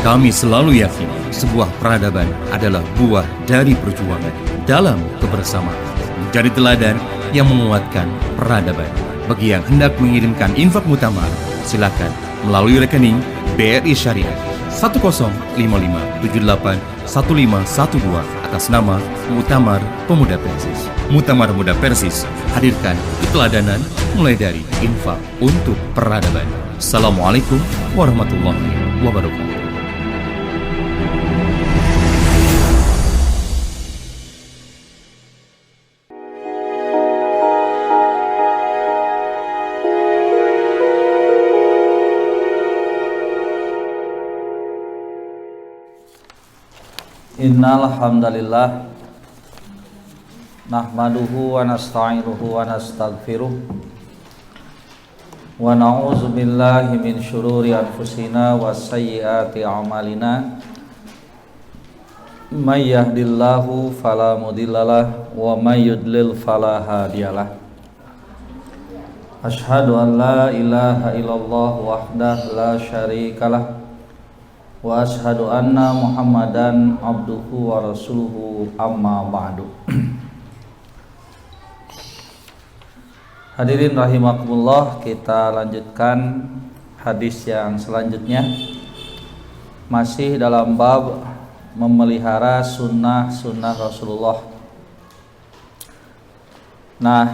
Kami selalu yakin sebuah peradaban adalah buah dari perjuangan dalam kebersamaan. Menjadi teladan yang menguatkan peradaban. Bagi yang hendak mengirimkan infak muktamar, silakan melalui rekening BRI Syariah 1055781512 atas nama Muktamar Pemuda Persis. Muktamar Pemuda Persis hadirkan keteladanan mulai dari infak untuk peradaban. Assalamualaikum warahmatullahi wabarakatuh. Innal hamdalillah nahmaduhu wa nasta'inuhu wa nastaghfiruh wa na'udzu billahi min syururi anfusina wa sayyiati a'malina may yahdihillahu fala mudhillalah wa may yudlil fala hadiyalah. Asyhadu an la ilaha illallah wahdahu la syarikalah wa ashhadu anna Muhammadan abduhu wa rasuluhu amma ba'du. Hadirin rahimakumullah, kita lanjutkan hadis yang selanjutnya. Masih dalam bab memelihara sunnah-sunnah Rasulullah. Nah,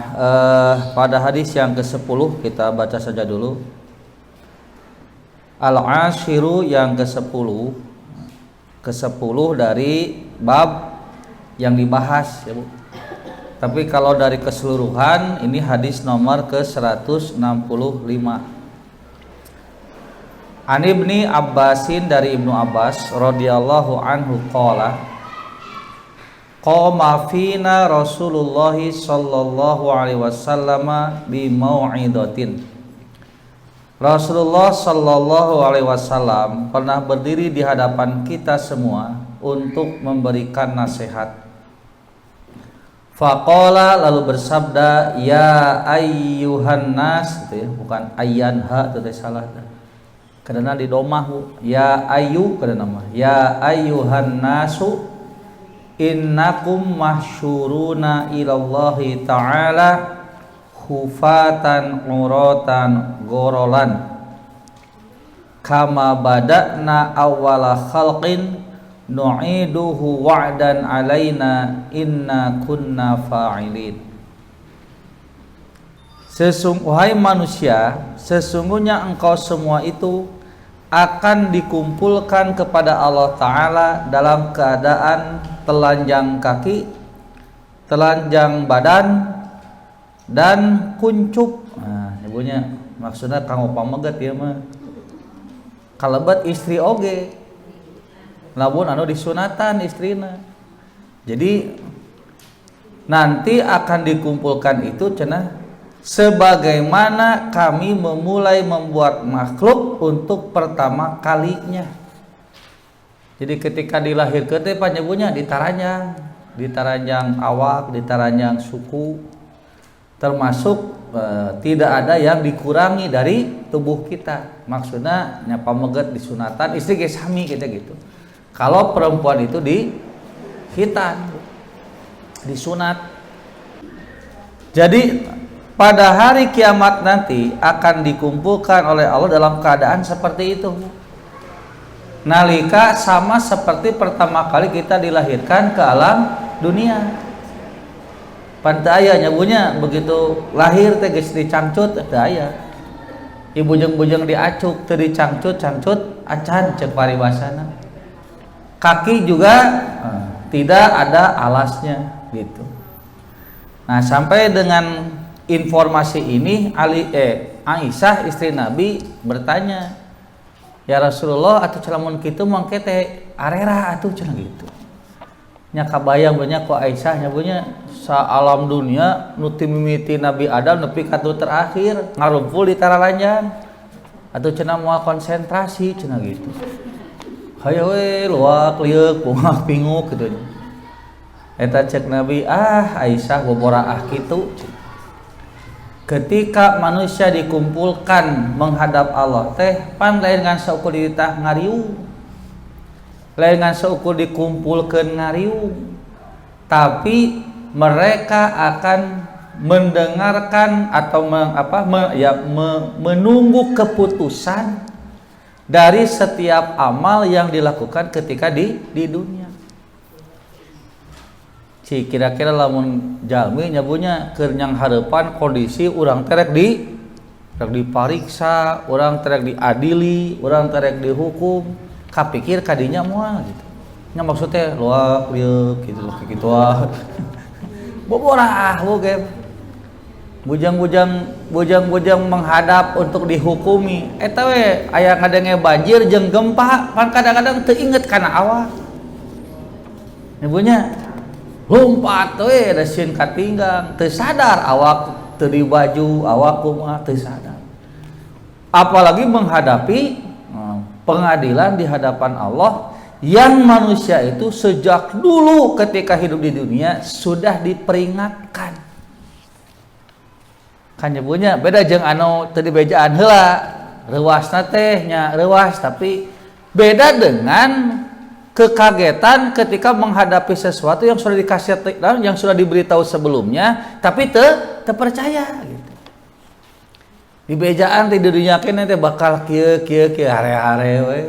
pada hadis yang ke-10 kita baca saja dulu. Al-ashiru yang ke-10 dari bab yang dibahas ya Bu. Tapi kalau dari keseluruhan ini hadis nomor ke-165. An Ibni Abbasin, dari Ibnu Abbas radhiyallahu anhu qala qama fina Rasulullah sallallahu alaihi wasallam bi mau'idatin. Rasulullah sallallahu alaihi wasallam pernah berdiri di hadapan kita semua untuk memberikan nasihat. Faqala, lalu bersabda, ya ayyuhan nas, gitu ya, bukan ayyanha, itu salah. Karena di domah ya ayu karena nama. Ya ayyuhan nasu innakum mahsyuruna ilallahi ta'ala hufatan uratan gorolan kama bada'na awwala khalqin nu'iduhu wa'dan alaina inna kunna fa'ilin. Wahai manusia, sesungguhnya engkau semua itu akan dikumpulkan kepada Allah Ta'ala dalam keadaan telanjang kaki, telanjang badan, dan kuncup. Nah, ibunya maksudnya kanggo pameget ya mah. Kalebat istri oge. Lamun anu disunatan istrina. Jadi nanti akan dikumpulkan itu cenah sebagaimana kami memulai membuat makhluk untuk pertama kalinya. Jadi ketika dilahirkeun teh panyebunya ditaranjang awak, ditaranjang suku, termasuk tidak ada yang dikurangi dari tubuh kita. Maksudnya nya pameget disunatan, istri ge sami kita gitu. Kalau perempuan itu dihitan, disunat. Jadi pada hari kiamat nanti akan dikumpulkan oleh Allah dalam keadaan seperti itu. Nalika sama seperti pertama kali kita dilahirkan ke alam dunia. Pantai nyabunya begitu lahir teh geus dicangcut teh aya. Ibu jeung-bujeng diacuk teu dicangcut-cangcut acan ceuk paribasana. Kaki juga tidak ada alasnya gitu. Nah, sampai dengan informasi ini Aisyah istri Nabi bertanya, "Ya Rasulullah, atuh lamun kitu mangke teh arera atuh cenah gitu." Nya kabayang banyak ku Aisyah nyabunya sa alam dunia nu ti mimiti Nabi Adam nepi ka tu terakhir ngarumpul di taralanjang. Atuh cenah moal konsentrasi cenah gitu. Hayo we luak liuk bungak pinguk gitu. Eta cek Nabi, Aisyah boboraah kitu. Ketika manusia dikumpulkan menghadap Allah teh pan lain ngan saukur ditah ngariung. lain seukur dikumpulkeun ngariung, tapi mereka akan mendengarkan atau menunggu keputusan dari setiap amal yang dilakukan ketika di dunia. Kira-kira lamun jalmi nyabunya keur nyang hareupan kondisi urang terek dipariksa, urang terek diadili, urang terek dihukum, kapikir kadinya moal gitu. Nya maksudnya luak lieu gitu kitu ah. Boborah boge. Bujang-bujang menghadap untuk dihukumi. Eta we aya ngadenge banjir jeung gempa, pan kadang-kadang teu inget kana awak. Nyabunya lompat we resin katinggang, teu sadar awak teu di baju, awak kumaha teu sadar. Apalagi menghadapi pengadilan di hadapan Allah yang manusia itu sejak dulu ketika hidup di dunia sudah diperingatkan. Kan nyebunya beda jeung anu teu dibejaan heula, reuasna teh nya reuas tapi beda dengan kekagetan ketika menghadapi sesuatu yang sudah dikasih yang sudah diberitahu sebelumnya tapi terpercaya gitu. Di bejaan di dunia kene teh bakal kieu hare-hare we.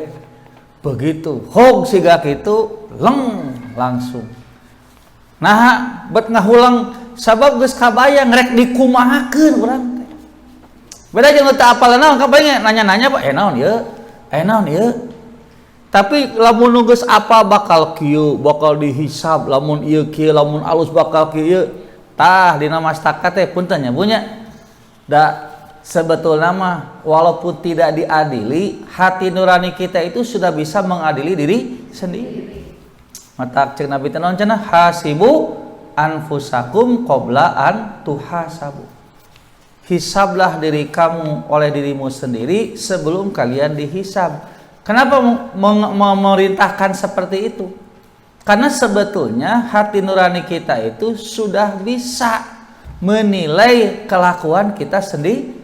Begitu hog siga kitu leng langsung. Nah, bet ngahulang sabab geus kabayang rek dikumahakeun urang teh. Beda jeung teu apal naon kabayang nanya-nanya Pak, naon ieu? Naon ieu? Tapi lamun geus apa bakal kieu, bakal dihisab, lamun ieu kieu, lamun alus bakal kieu. Tah dina mastaka teh punten nya bunya. Da sebetulnya mah walaupun tidak diadili, hati nurani kita itu sudah bisa mengadili diri sendiri. Mata cek Nabi tenon cenah hasibu anfusakum qabla an tuhasabu. Hisablah diri kamu oleh dirimu sendiri sebelum kalian dihisab. Kenapa memerintahkan seperti itu? Karena sebetulnya hati nurani kita itu sudah bisa menilai kelakuan kita sendiri.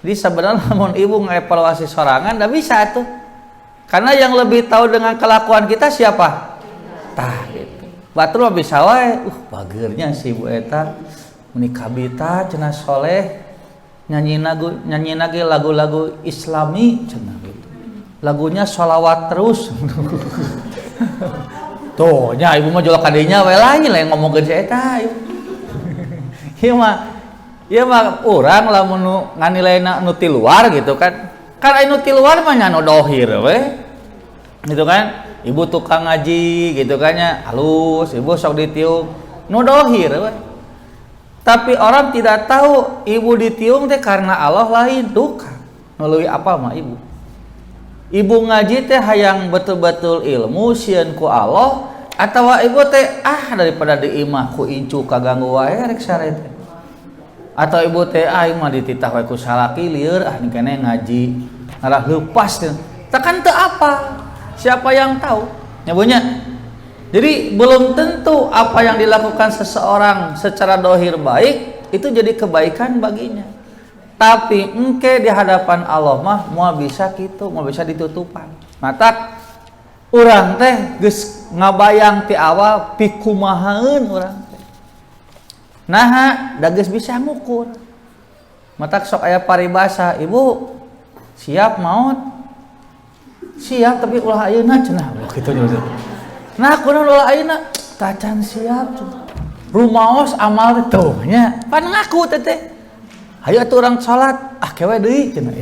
Jadi sebenarnya namun ibu ngevaluasi sorangan tidak bisa tuh. Karena yang lebih tahu dengan kelakuan kita siapa? Tah gitu. Batur mah bisa wae. Bageurnya si ibu eta menikah bita cenah soleh. Nyanyi lagi lagu-lagu Islami cenah gitu. Lagunya sholawat terus. Tuh, nya ibu mah jual kadinya we lain ngomongkeun si eta. Ieu mah urang lamun nu nganilaina nu ti luar gitu kan. Kan anu ti luar mah nya nu dohir we. Gitu kan. Ibu tukang ngaji gitu kan nya halus, ibu sok ditiung nu dohir we. Tapi orang tidak tahu ibu ditiung teh karena Allah lain tukang. Melalui apa mah ibu? Ibu ngaji teh hayang betul-betul ilmu sieun ku Allah atawa ibu teh daripada diimah ku incu kaganggu wae rek sare teh. Atau ibu teh aing mah dititah wae ku salaki lieur nih kene ngaji. Ngalah leupas teh. Tekan teu apa? Siapa yang tahu? Nyabunya. Jadi belum tentu apa yang dilakukan seseorang secara dohir baik itu jadi kebaikan baginya. Tapi engke di hadapan Allah mah moal bisa kitu, moal bisa ditutupan. Mata urang teh geus ngabayang ti awal pikumahaeun urang teh. Naha da geus bisa ngukur. Mata sok aya paribasa, ibu siap maot? Siap tapi ulah ayeuna cenah kitu nya. Nah, kunaon ulah ayeuna tacan siap rumaos amal tuh nya pan ngaku teh hayu atuh urang salat kewe deui cenah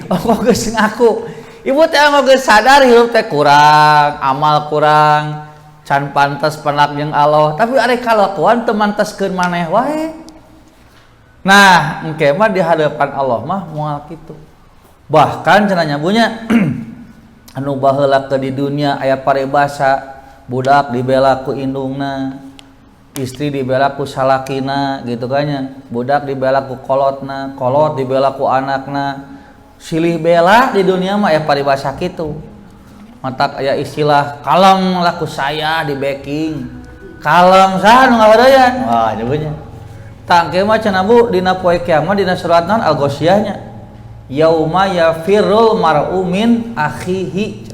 kok geus ngaku ibu teh geus sadar hirup teh kurang amal kurang can pantes penak jeung Allah tapi ari kalakuan teu manteskeun maneh wae. Nah engke mah di hadapan Allah mah moal kitu bahkan cenah nyabunya anu baheula ke di dunia aya paribasa budak dibela ku indungna istri dibela ku salakina gitu kan nya budak dibela ku kolotna kolot dibela ku anakna silih bela di dunia mah aya paribasa kitu matak aya istilah kalem laku saya di backing kalem saha nu ngawadaya wah nyebutnya tangke mah cenah Bu dina poe kiamat dina surat Al-Ghasyiyah nya yauma yafirul mar'u min akhihi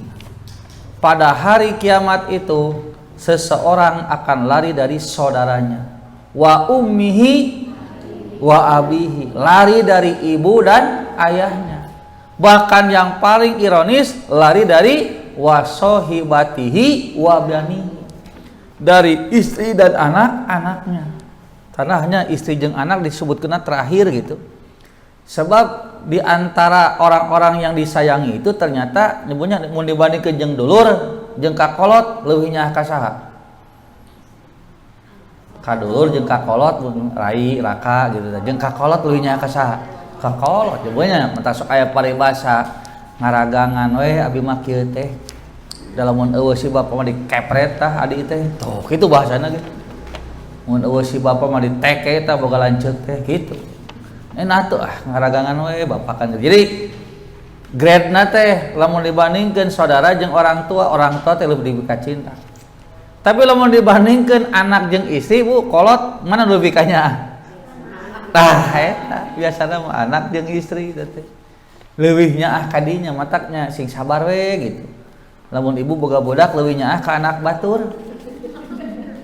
pada hari kiamat itu seseorang akan lari dari saudaranya, wa ummihi wa abihi, lari dari ibu dan ayahnya. Bahkan yang paling ironis, lari dari wa sohibatihi wa banihi, dari istri dan anak-anaknya. Karena hanya istri jeung anak disebut kena terakhir gitu. Sebab di antara orang-orang yang disayangi itu ternyata nyebutnya mun dibandingkeun jeung dulur jeung kakolot leuwih nyaah ka saha? Ka dulur jeung kakolot rai raka gitu. Jeung kakolot leuwih nyaah ka saha? Ka kolot. Jebeunya mentak sok aya paribasa ngaragangan we abi mah kieu teh. Da lamun eueuh si bapa mah dikepret tah adi teh. Tuh kitu bahasana ge. Mun eueuh si bapa mah diteke tah boga lanceuk teh gitu. Enak tuh ngaragangan we bapakan. Jadi grade na teh lamun dibandingkeun saudara jeung orang tua teh lebih cinta. Tapi lamun dibandingkeun anak jeung istri Bu, kolot mana lebih kanya? Tah eta biasana mah anak jeung istri teh. Leuwih nyaah ka dinya mataknya sing sabar we gitu. Lamun ibu boga budak leuwih nyaah ka anak batur.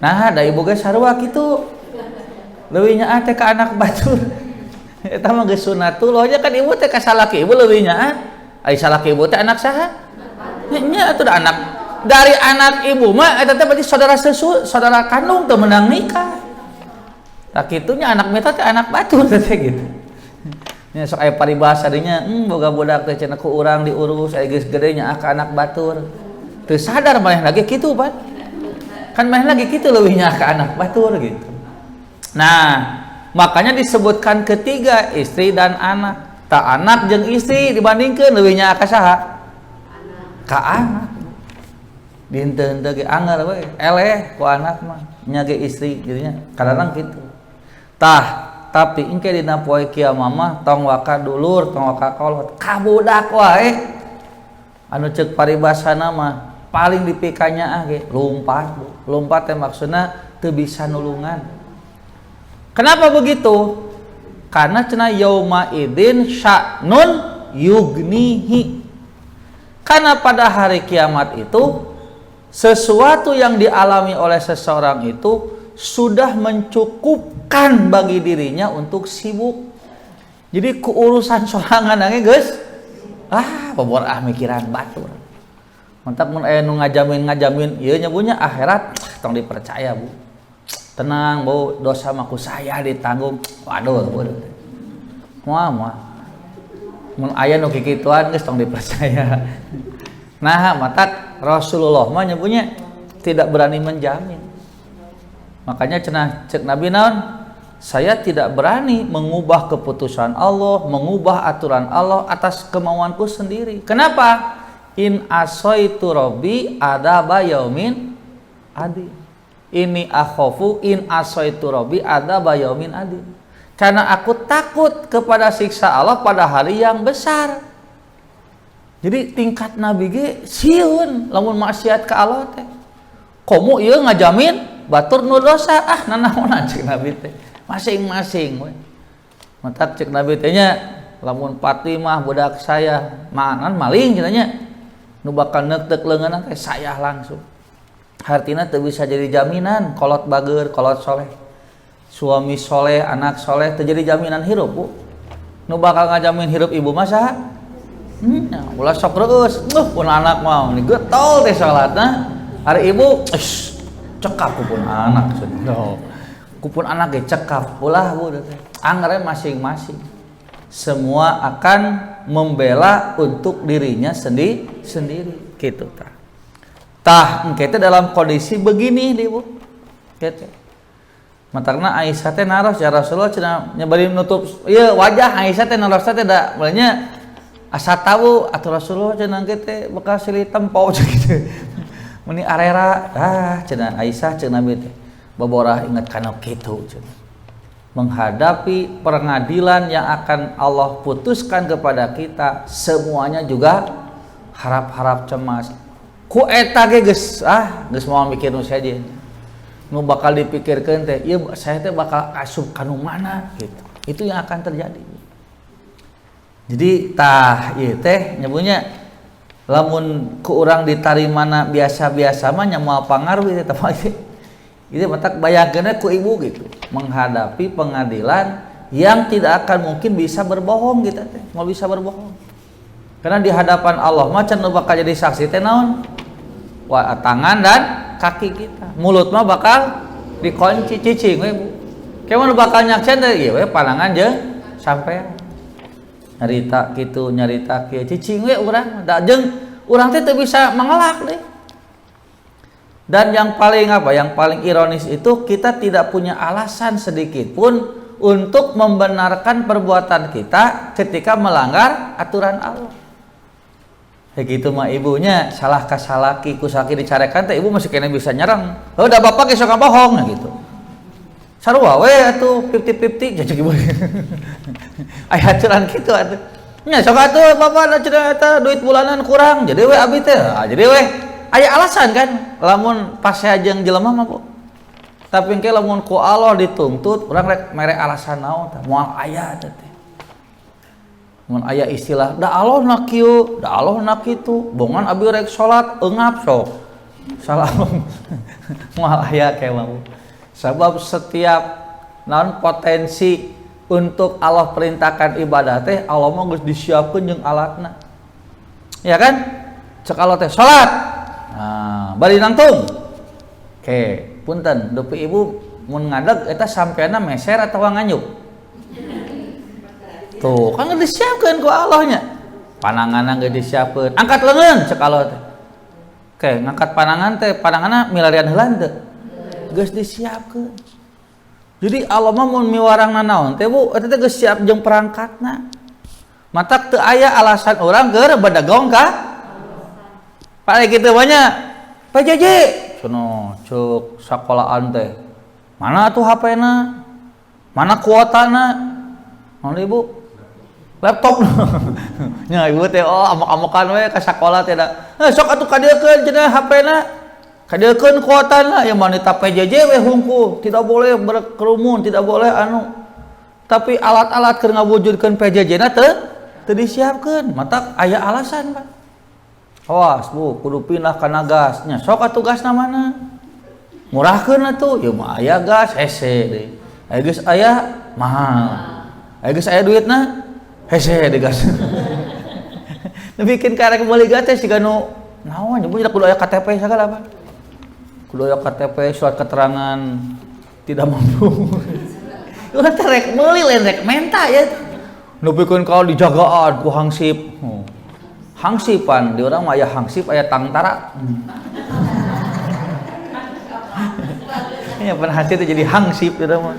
Nah, da ibu ge sarua kitu. Leuwih nyaah teh ka anak batur. Eta mah geus sunatullah nya kan ibu teh ka salaki ibu leuwih nyaah. Ai salaki ibu teh anak saha? Nya atuh da anak dari anak ibu mah eta teh berarti saudara kandung teh menang nikah. Tak kitunya anak meta teh anak batur teh gitu. Nya sok aya paribasa dinya, boga budak teh cenah ku urang diurus aya geus gede nyaah ka anak batur. Teu sadar maneh lagi kitu pan. Kan maneh lagi kitu leuwih nyaah ka anak batur gitu. Nah, makanya disebutkan ketiga istri dan anak. Tak anak jeung istri dibandingkeun leuwih nyaah ka saha? Ka anak. Dinten teh ge anger we, eleh ku anak mah nya ge istri jadinya kadang kitu. Tah, tapi engke dina poe kiamat mah tong waka dulur, tong waka kolot, ka budak wae. Anu ceuk paribasana mah paling dipikanya ge lumpat. Lumpat teh maksudna teu bisa nulungan. Kenapa begitu? Karena cenah yauma idin sya'nun yugnihi. Karena pada hari kiamat itu sesuatu yang dialami oleh seseorang itu sudah mencukupkan bagi dirinya untuk sibuk. Jadi keurusan sorangan ge geus babor mikiran batur. Mantap mun aya nu ngajamin ieu nya bunya akhirat tong dipercaya Bu. Tenang Bu, dosa maku saya ditanggung. Waduh, moal mun aya nu kikituan geus tong dipercaya. Nah, matak Rasulullah mah nyebunya tidak berani menjamin. Makanya cenah cek Nabi naon? Saya tidak berani mengubah keputusan Allah, mengubah aturan Allah atas kemauanku sendiri. Kenapa? In asaitu rabbi adaba yaumin adi. Ini akhofu in asaitu rabbi adaba yaumin adi. Karena aku takut kepada siksa Allah pada hari yang besar. Jadi tingkat Nabi ge sieun lamun maksiat ka Allah teh. Komo ieu ngajamin batur nu dosa nanaonan cek Nabi teh. Masing-masing we. Matak cek Nabi teh nya lamun Fatimah budak saya maanan maling cenanya nu bakal neuk-teuk leungeunna teh saya langsung. Hartina teu bisa jadi jaminan kolot bager, kolot soleh. Suami soleh, anak soleh teu jadi jaminan hirup Bu. Nu bakal ngajamin hirup ibu mah saha? Ulah sok reus, pun anak mau nih getol teh salatna. Hari ibu cekap pun anak cenah. Kupun anak ge cekap ulah Bu teh. Anggarnya masing-masing. Semua akan membela untuk dirinya sendiri gitu tah. Tah engke teh dalam kondisi begini deh Bu. Kitu. Matakna Aisyah teh naros ya Rasulullah cenah nyebari nutup ieu wajah Aisyah teh naros teh da mulanya asa tahu atuh Rasulullah cenah teh bakal silih tempau gitu. Muni arera cenah Aisyah cenah Nabi teh baborah ingat kana kitu cenah. Menghadapi pengadilan yang akan Allah putuskan kepada kita semuanya juga harap-harap cemas. Ku eta ge geus geus moal mikir nu saja. Nu bakal dipikirkeun teh ieu saya teh bakal asup ka nu mana gitu. Itu yang akan terjadi. Jadi tah ieu teh nyebunya lamun ku urang ditarimana biasa-biasa mah nya moal pangaruh ieu teh itu matak bayangkeunna ku ibu gitu menghadapi pengadilan yang tidak akan mungkin bisa berbohong kita teh mau bisa berbohong karena di hadapan Allah mah can bakal jadi saksi teh naon tangan dan kaki kita mulut mah bakal dikunci cicing we Bu kemun bakal nyaksian teh ieu we panangan jeung sampean nyarita kitu nyarita kieu cicing we urang da jeung urang teh teu bisa mengelak deh. Dan yang paling ironis itu kita tidak punya alasan sedikit pun untuk membenarkan perbuatan kita ketika melanggar aturan Allah. Kayak gitu mah ibunya salah kasalaki kusaki dicarekan teh ibu masih kena bisa nyerang. Oh da bapak ge sok bohong gitu. Sarua we atuh 50-50 jajak ibu. Aya aturan kitu atuh. Nya sok atuh bapak da cenah eta duit bulanan kurang jadi we abi teh. Jadi we aya alasan kan lamun pas jeung jelema mah Bu. Tapi engke lamun ku Allah dituntut urang rek mere alasan naon tah moal aya teh. Mun aya istilah da Allah na kieu, da Allah na kitu, bongan abi rek salat eungap sok. Salah moal aya ke mah Bu. Sebab setiap naon potensi untuk Allah perintahkan ibadah teh Allah mah geus disiapkeun jeung alatna. Ya kan? Cek Allah teh salat. Nah, bari nangtung. Oke, punten, dupi ibu mun ngadeg eta sampeana meser atau nganyuk? Tuh, kan geus disiapkeun ku Allah nya. Pananganna geus disiapkeun. Angkat leungeun cek Allah teh. Oke, ngangkat panangan teh, pananganna milarian heula teu? Geus disiapkeun. Jadi Allah mah mun miwarangna naon teh Bu, eta teh geus siap jeung perangkatna. Matak teu aya alasan urang keur badagong ka Pak gitu banyak PJJ sono cuk sakolahan teh mana tuh HP-na mana kuotana mana ibu laptop nya ibu teh oh amok-amokan we ka sakola teh da sok atuh kadeukeun cenah HP-na kadeukeun kuotana yang wanita PJJ we hungkul tidak boleh berkerumun tidak boleh anu tapi alat-alat keur ngawujudkeun PJJ-na teu disiapkeun matak aya alasan Pak. Awas Bu, kudu pindah kana gasnya. Sok atuh gasna mana? Murahkeun atuh. Ya mah aya gas hese deui. Aya geus aya mahal. Aya geus aya duitna hese deui gas. Nu bikin karek meuli gas teh siga nu naon nya kudu aya KTP sagala apa? Kudu aya KTP surat keterangan tidak mampu. Urang teh rek meuli lain rek menta ya. Nu pikeun kau dijagaan ku hangsip. Hangsipan di orang mah aya hangsip aya tangtara. Ya pernah hati itu jadi hangsip di mah.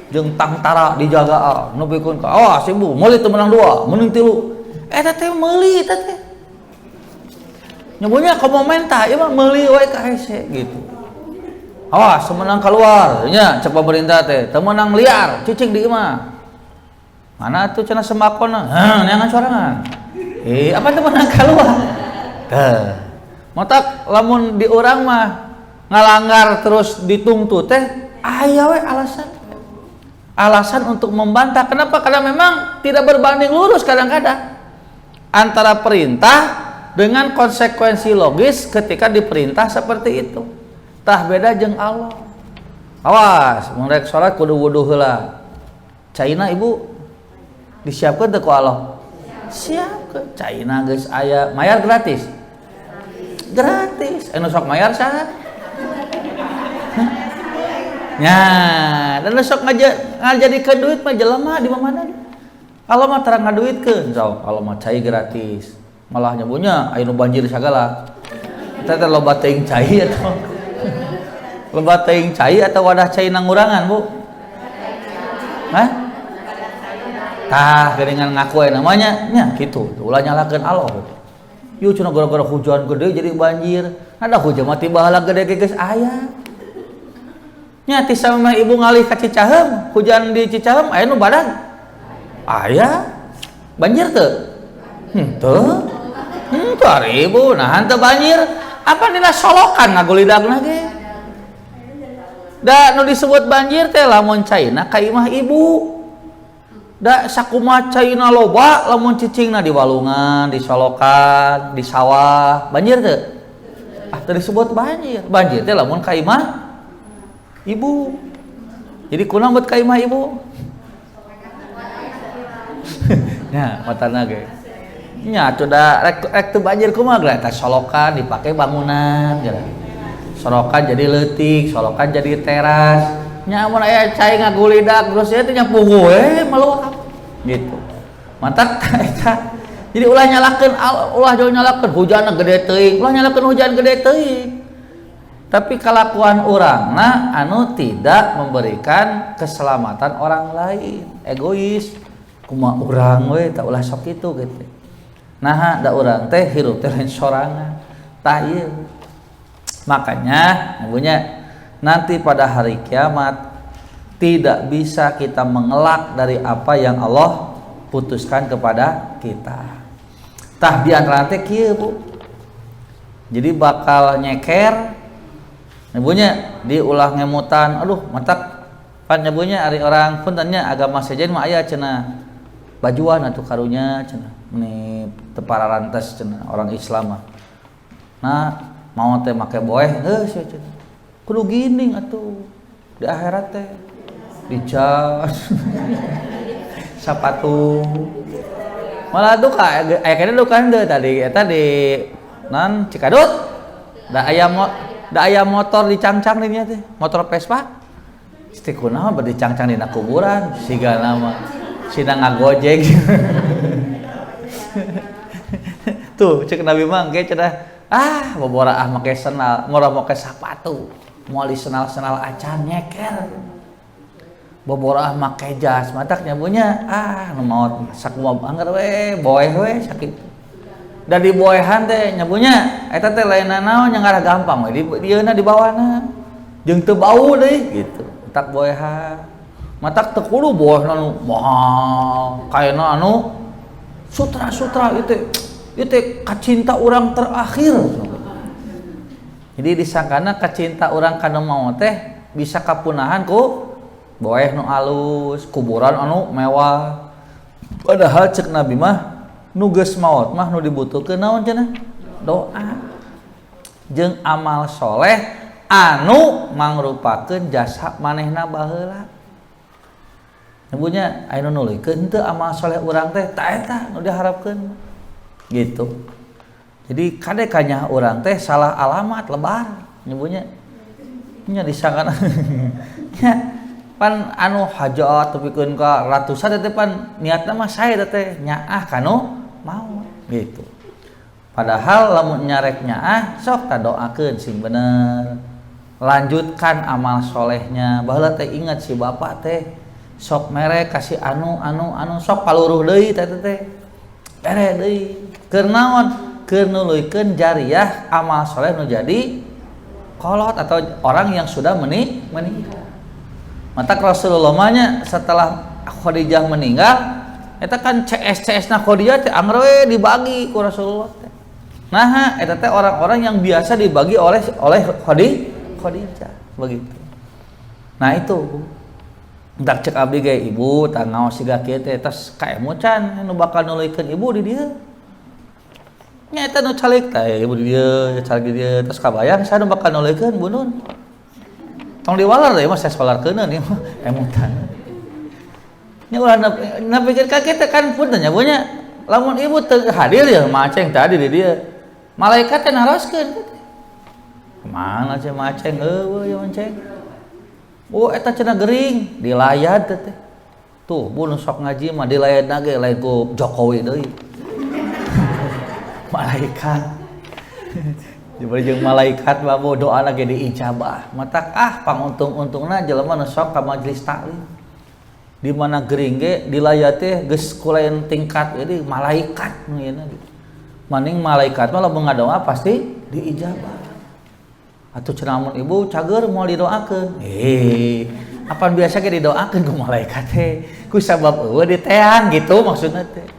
Jeung tangtara dijaga nu pikeun ka awas ibu meuli teu menang 2 menang 3. Eta teh meuli eta teh. Nyamunya ka momenta ieu mah meuli wae ka hese gitu. Awas semenang keluar nya cek pemerintah teh teu menang liar cicing di imah. Mana atuh cenah sembakona? Neangan sorangan. Apa tuh menang keluar? Motak lamun di orang mah ngalanggar terus dituntut teh aya we alasan untuk membantah. Kenapa? Karena memang tidak berbanding lurus kadang-kadang antara perintah dengan konsekuensi logis ketika diperintah seperti itu. Tah beda jeung Allah. Awas, mun rek salat kudu wudu heula. Caina ibu disiapkeun teu ku Allah? Siap ke China guys aya mayar gratis anu sok mayar saha nya dan sok ngajadikeun duit mah jelema di mana Allah mah terang ngaduitkeun sok Allah mah cai gratis malah nyabunya aya nu banjir sagala eta teh loba teuing cai atuh loba teuing cai atau wadah cai nangurangan Bu hah tah geuningan ngaku namanya nya kitu ulah nyalakeun Allah ieu cenah gara-gara hujan gede jadi banjir ada hujan mah ti bahala gede geus aya nya ti samemeh ibu ngalih ka Cicaheum hujan di Cicaheum aya nu badag aya banjir teu teu ari ibu nahan teu banjir apa dina solokan ngagulidagna ge da nu disebut banjir teh lamun caina ka imah ibu da sakumaha caina loba lamun cicingna di walungan, di solokan, di sawah, banjir teu? Ah teu disebut banjir. Banjir teh lamun ka imah ibu. Jadi kunaon buat ka imah ibu? Nya matana ge. Nya atuh da rek teu banjir kumaha geus eta solokan dipake bangunan geura. Solokan jadi leutik, solokan jadi teras. Nya mun aya cai ngagulidak terus ieu teh nya puguh meluap gitu. Mantap eta. Jadi ulah nyalakeun hujanna gede teuing, ulah nyalakeun hujan gede teuing. Tapi kelakuan urangna anu tidak memberikan keselamatan orang lain, egois. Kumaha urang we tak ulah sok kitu gitu. Nah, da urang teh hirup teh lain sorangan. Tah ieu. Makanya ibunya nanti pada hari kiamat tidak bisa kita mengelak dari apa yang Allah putuskan kepada kita. Tah di antara teh kieu Bu. Jadi bakal nyeker ibunya diulah ngemutan, aduh matak pan ibunya ari orang puntennya agama sejen mah aya cenah bajuan atuh karunya cenah meni teu pararantes cenah orang Islam mah. Nah, mau teh make boeh geus cenah. Kudu gining atuh di akhirat teh dicas sapatu malah duka aya kana duka henteu tadi eta di non Cikadut da aya motor dicangcang di nya teh motor Vespa Sti kunaon bade dicangcang dina kuburan sigana mah sina ngagojek tuh cek Nabi mah ge cenah boboraah make senal murah make sapatu moal senal-senal acan nyeker boboraah make jas matak nyabunya nu maot sakumaha anggar we boeh we sakit da di boehan teh nyabunya eta teh lain naon yang ngarah gampang we dieuna di bawana jeung teu bau deui gitu tak boehan matak teu kudu boeh anu mahal kaena anu sutra ieu teh kacinta urang terakhir. Jadi disangkana kacinta urang kana maot teh bisa kapunahan ku boeh nu alus, kuburan anu mewah. Padahal cek Nabi mah nu geus maot mah nu dibutuhkeun naon cenah? Doa. Jeung amal soleh anu mangrupakeun jasa manehna baheula. Ibunya aya nu nulikeun teu amal soleh urang teh ta eta nu diharapkeun. Gitu. Jadi kadekanya urang teh salah alamat lebar nyebunya. Nya disangkana nya pan anu hajat tepikeun ka ratusan teh pan niatna mah sae teh nyaah kanu mau gitu. Padahal lamun nyarek nyaah sok ta doakeun sing bener. Lanjutkan amal solehnya. Baheula teh ingat si bapak teh sok mere kasih anu sok paluruh deui teh teh. Ere deui. Keur naon? Keur nuluykeun jariyah amal soleh nu jadi kolot atau orang yang sudah meninggal. Mata Rasulullah nya setelah Khadijah meninggal eta kan CS na Khadijah teh anggar we dibagi ku Rasulullah teh. Nah, eta teh orang-orang yang biasa dibagi oleh Khadijah begitu. Nah itu dak cek abdi ge ibu tah ngaos siga kieu teh tos kaemu can nu bakal nuluykeun ibu di dieu. Nya eta nu calik tah ibu di dieu, calik di dieu tos kabayang saya nu bakal nuluykeun Bu Nun. Tong diwalar teh mah saya salarkeun ieu mah emutan. Nya ulah napikeun ka kitu kan punten nya bunya lamun ibu teu hadir ya maceng tadi di dieu. Malaikat teh naroskeun kitu. Mana cenah maceng eueuh ya maceng. Oh eta cenah gering dilayad teh. Tuh Bu nu sok ngaji mah dilayadna ge lain ku Jokowi deui. Malaikat. Dibari jeung malaikat mah doana ge diijabah. Matak panguntung-untungna jelema nu sok ka majelis taklim. Di mana gering ge dilayat teh geus ku lain tingkat jadi malaikat nu ieu maning malaikat mah lamun ngadoa pasti diijabah. Atuh cenah mun ibu cager moal didoakeun. Apa biasa ge didoakeun ku malaikat teh. Ku sabab eueuh diteang gitu maksudna teh.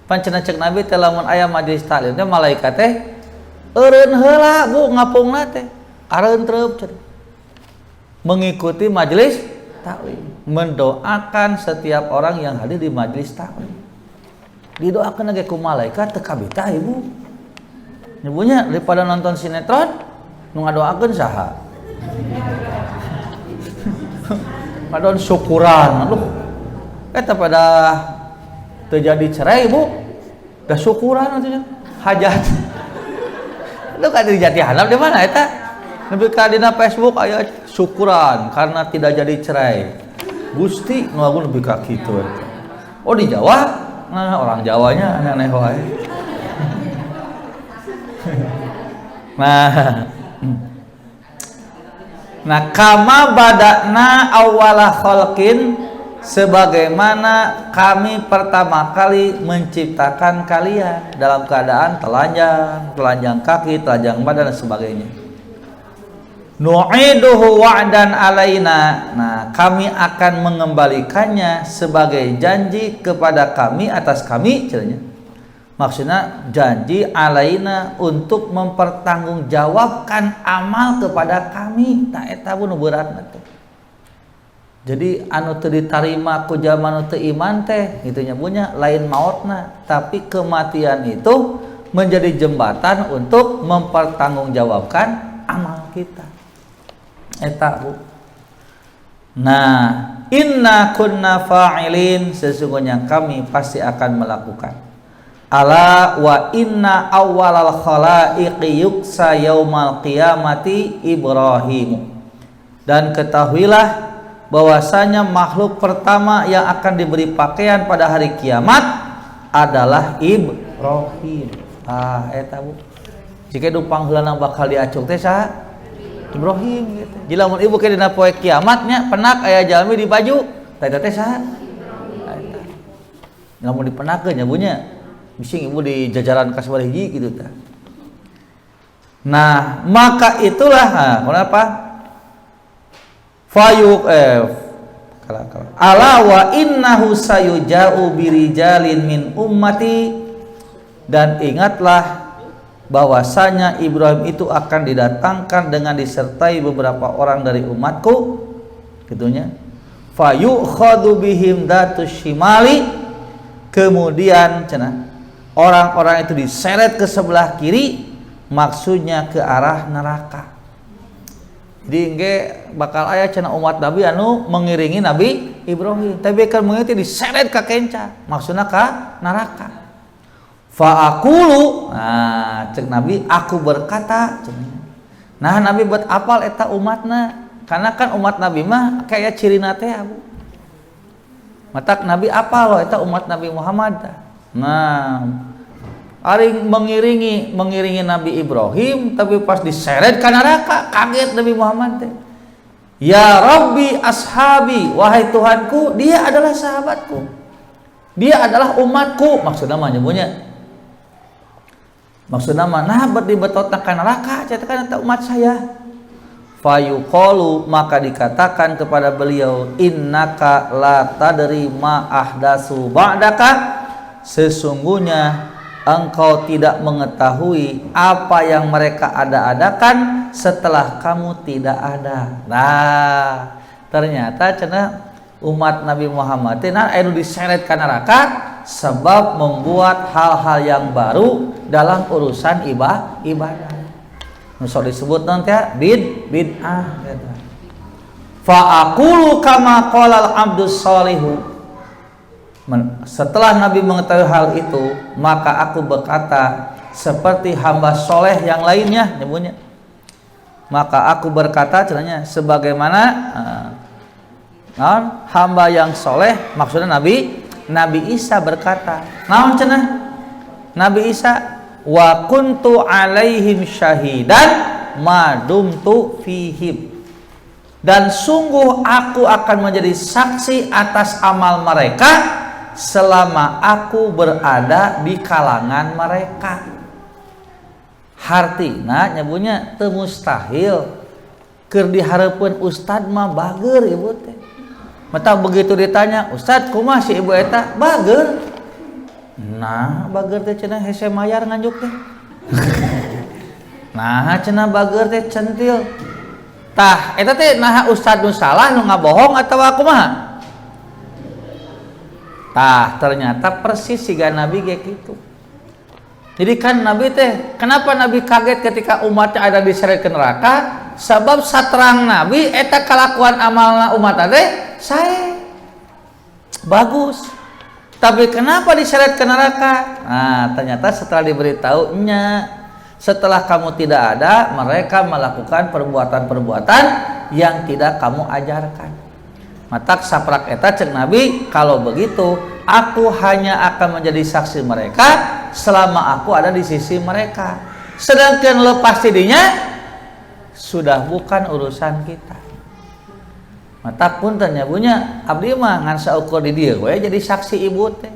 Pan cenah cek Nabi teh lamun aya majelis taklim teh malaikat teh eureun heula Bu ngapungna teh. Areun treup cenah. Mengikuti majelis taklim. mendoakan setiap orang yang hadir di majelis taklim. Didoakan lagi ku malaikat teu kabita ibu. Ibunya daripada nonton sinetron nu ngadoakeun saha? Padahal syukuran. Aduh. Eta pada terjadi cerai ibu. Dah syukuran atunya. Hajat. Lu kan di Jati Handap di mana eta? Nepi ka dina Facebook aya syukuran karena tidak jadi cerai. Gusti ngagun lebih ka kitu eta. Oh di Jawa? Nah, orang Jawanya aneh-aneh wae. Nah, kama badakna awwala khalqin, sebagaimana kami pertama kali menciptakan kalian dalam keadaan telanjang kaki, telanjang badan dan sebagainya. Nu'iduhu wa'dan alaina. Nah, kami akan mengembalikannya sebagai janji kepada kami, atas kami caranya. Maksudnya janji alaina untuk mempertanggungjawabkan amal kepada kami. Nah, eta nu beratna teh. Jadi anu teu ditarima ku jalma nu teu iman teh kitu nya punya lain mautna, tapi kematian itu menjadi jembatan untuk mempertanggungjawabkan amal kita. Eta Bu. Nah, inna kunna fa'ilin, sesungguhnya kami pasti akan melakukan. Ala wa inna awwalal khalaiqi yuksa yaumal qiyamati Ibrahim. Dan ketahuilah bahwasanya makhluk pertama yang akan diberi pakaian pada hari kiamat adalah Ibrahim. Ah, eta Bu. Jika dupang heulana bakal diacuk teh saha? Ibrahim gitu. Jika mun ibu ke dina poe kiamatnya penak aya jalmi di baju, teh teh saha? Eta. Lamun dipenakeun nya bunya, bising ibu di jajaran kasbar hiji gitu tah. Nah, maka itulah kenapa? Fayuq ala wa innahu sayuja'u birijalin min ummati, dan ingatlah bahwasanya Ibrahim itu akan didatangkan dengan disertai beberapa orang dari umatku gitunya. Fayukhadhu bihim datus shimali, kemudian cenah orang-orang itu diseret ke sebelah kiri, maksudnya ke arah neraka. Jadi engge bakal aya cenah umat Nabi anu mengiringi Nabi Ibrahim, tapi kan mengiti diseret ka kenca, maksudna ka neraka. Fa'aqulu, nah cek Nabi, aku berkata. Nah Nabi buat apal eta umatna, karena kan umat Nabi mah kayak cirina teh Bu. Matak Nabi apal loh eta umat Nabi Muhammad. Nah, aring mengiringi Nabi Ibrahim, tapi pas diseret ka neraka kaget Nabi Muhammad teh. Ya Rabbi ashabi, wahai Tuhanku, dia adalah sahabatku, dia adalah umatku, maksudnya mah nyebutnya. Maksudnya mana berdibetot ka neraka, cetakan eta umat saya. Fayuqalu, maka dikatakan kepada beliau, innaka la tadri ma ahdasu ba'daka, sesungguhnya engkau tidak mengetahui apa yang mereka ada-adakan setelah kamu tidak ada. Nah, ternyata cenah umat Nabi Muhammad anu diseret ka neraka sebab membuat hal-hal yang baru dalam urusan ibadah. Nu sok disebut nanti bid'ah gitu. Fa aqulu kama qala al-abdus shalihu. Setelah Nabi mengetahui hal itu, maka aku berkata seperti hamba soleh yang lainnya nyebutnya. Maka aku berkata cenanya sebagaimana hamba yang soleh, maksudnya Nabi Isa berkata, naon cenah? Nabi Isa, wa kuntu alaihim syahidan ma dumtu fihim. Dan sungguh aku akan menjadi saksi atas amal mereka selama aku berada di kalangan mereka. Hartina nyebutnya teu mustahil keur dihareupeun ustad mah bager ibu teh. Mata begitu ditanya, Ustad kumaha si ibu eta? Bager. Nah, bager teh cenah hese mayar nganjuk teh. Nah, cenah bager teh centil. Tah, eta teh naha ustad nu salah nu ngabohong atawa kumaha? Tah ternyata persis siga Nabi kayak gitu. Jadi kan Nabi teh, kenapa Nabi kaget ketika umatnya ada diseret ke neraka? Sebab saterang Nabi eta kalakuan amalna umat teh sae bagus. Tapi kenapa diseret ke neraka? Nah, ternyata setelah diberitahu setelah kamu tidak ada, mereka melakukan perbuatan-perbuatan yang tidak kamu ajarkan. Matak saprak eta cek Nabi, kalau begitu aku hanya akan menjadi saksi mereka selama aku ada di sisi mereka. Sedangkan lepas tidinya sudah bukan urusan kita. Matak pun tanya punya abdi mah ngan saukur di dieu we jadi saksi ibu teh.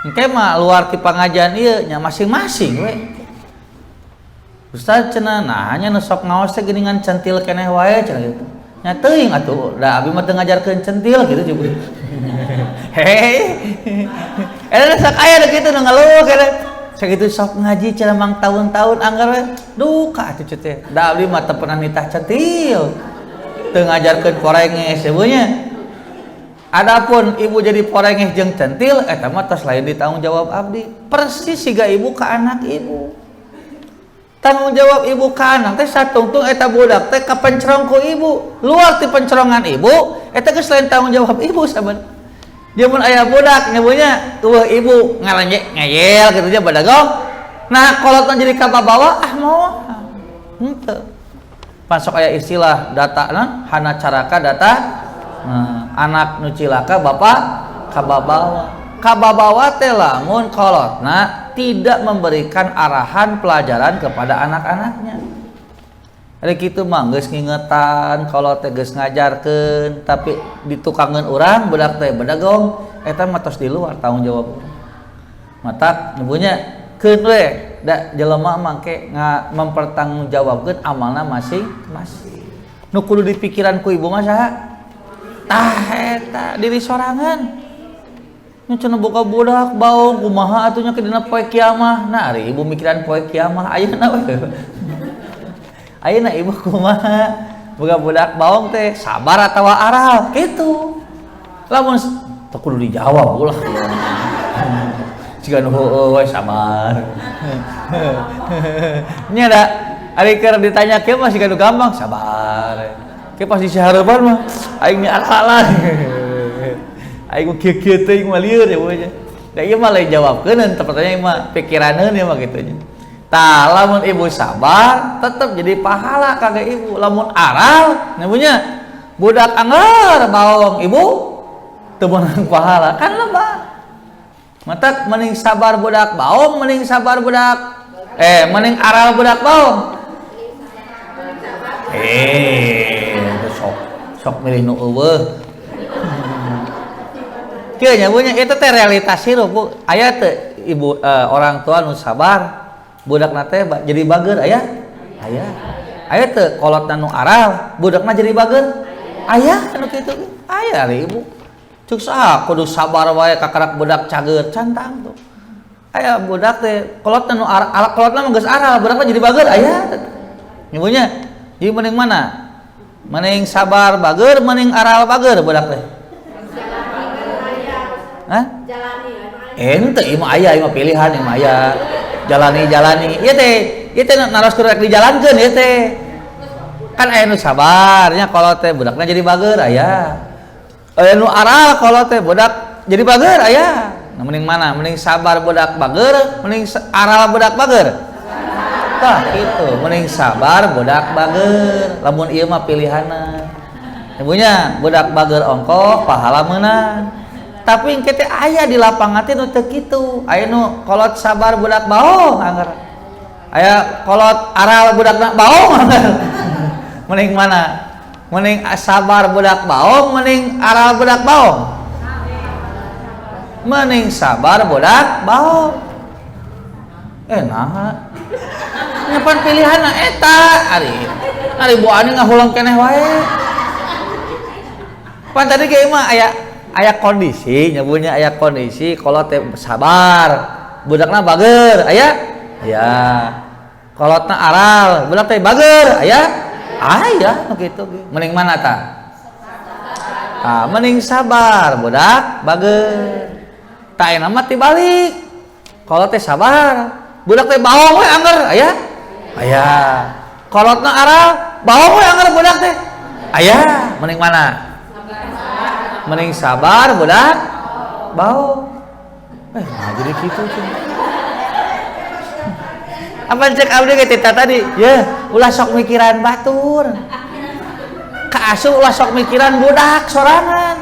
Engke mah luar ti pangajian ieu nya masing-masing we. Ustaz cenah nah hanya nu sok ngaos teh geuningan centil keneh wae cenah gitu. Nya teuing atuh da abdi mah teu ngajarkeun centil gitu cenah. Hei. Eta sok aya kitu nu ngaluh kana. Sakitu sok ngaji cenah mang tahun-tahun anggar we. Duka atuh teh. Da abdi mah teu pernah nitah centil. Teu ngajarkeun porenges sebenarnya. Adapun ibu jadi porenges jeung centil eta mah tos lain ditanggung jawab abdi. Persis siga ibu ka anak ibu. Tanggung jawab ibu ka anak teh satungtung eta budak teh kapencerong ku ibu. Luar ti pencerongan ibu eta geus lain tanggung jawab ibu saban. Dia mun aya budak nyabunya tuh ibu ngayel kitu nya badagong. Nah kolotna jadi ka babawa moal. Henteu. Masuk aya istilah data hana caraka data anak nu cilaka bapak kababawa teh lamun kolotna tidak memberikan arahan pelajaran kepada anak-anaknya. Ari kitu mah geus ngingetan kolot teh geus ngajarkeun tapi ditukangeun urang budak teh bedagong eta mah tos di luar tanggung jawab. Matak nyebunya keun we da jelema mangke mempertanggungjawabkeun amalna masing-masing. Nu kudu dipikiran ku ibu mah saha? Tah eta diri sorangan. Nya cenah boga budak baong kumaha atuh nya ke dina poe kiamah. Nah ari ibu mikiran poe kiamah ayeuna we. Ayeuna ibu kumaha? Boga budak baong teh sabar atawa aral kitu. Lamun teu kudu dijawab ulah. Jika nuhun we sabar. Nya da ari keur ditanya kieu mah siga nu gampang sabar. Kieu pasti sahareupan mah aing ala-ala. Aing kieu-kieu teh mah lieur ya we. Da ieu mah lain jawabkeun teh pertanyaan mah pikiraneun ya mah kitu nya. Tah lamun ibu sabar tetep jadi pahala kagak ibu. Lamun aral nyamunya budak anggar baong ibu teu meunang pahala kan lebah. Matak mending sabar budak baong mending sabar budak mending aral budak baong sok milih nu eueuh kieu nya punya eta teh realitas hirup Bu aya teh ibu orang tua nu sabar budakna teh jadi bager aya teh kolotna nu aral budakna jadi bager aya anu kitu aya ari ibu cuk saha kudu sabar wae kakarak budak cager cantang tuh. Aya budak teh kolotna nu kolotna mah geus aral, budakna jadi bager aya. Nyebunya, jadi mending mana? Mending sabar bager, mending aral bager budak teh. Hah? Jalani. Ente ieu mah aya, ieu mah pilihan ieu mah aya. Jalani. Ieu teh naros kurek dijalankeun ieu teh. Kan aya nu sabar nya kolot teh budakna jadi bager aya. Nu aral kalau teh budak jadi bager aya. Nah, mending mana? Mending sabar budak bager, mending aral budak bager. Tah kitu, mending sabar budak bager. Lamun ieu mah pilihanna. Ibunya budak bager ongkoh pahala meunang. Tapi engke teh aya di lapangan teh nu teu kitu. Aya nu kolot sabar budak baong anggar. Aya kolot aral budakna baong anggar. Mending mana? Mending sabar budak baong, mending aral budak baong. Mending sabar budak baong. Nah. Nyapan pilihanna eta ari bu ani ngahulang keneh wae. Pan tadi ge mah aya kondisi, nyabunya aya kondisi kalau teh sabar, budakna bager, aya? Ya. Kolotna aral, budak teh bager, aya? Aya nu kitu ge. Mending mana tah? Mending sabar budak bager. Tak enak mah tibalik. Kalau teh sabar, budak teh bawang we anger aya. Aya. Kolotna aral, bawang we anger budak teh. Aya, mending mana? Mending sabar budak bau. Jadi gitu tuh. Apa cek abdi ke tita tadi? Ya, ulah sok mikiran batur. Ka asuh ulah sok mikiran budak sorangan.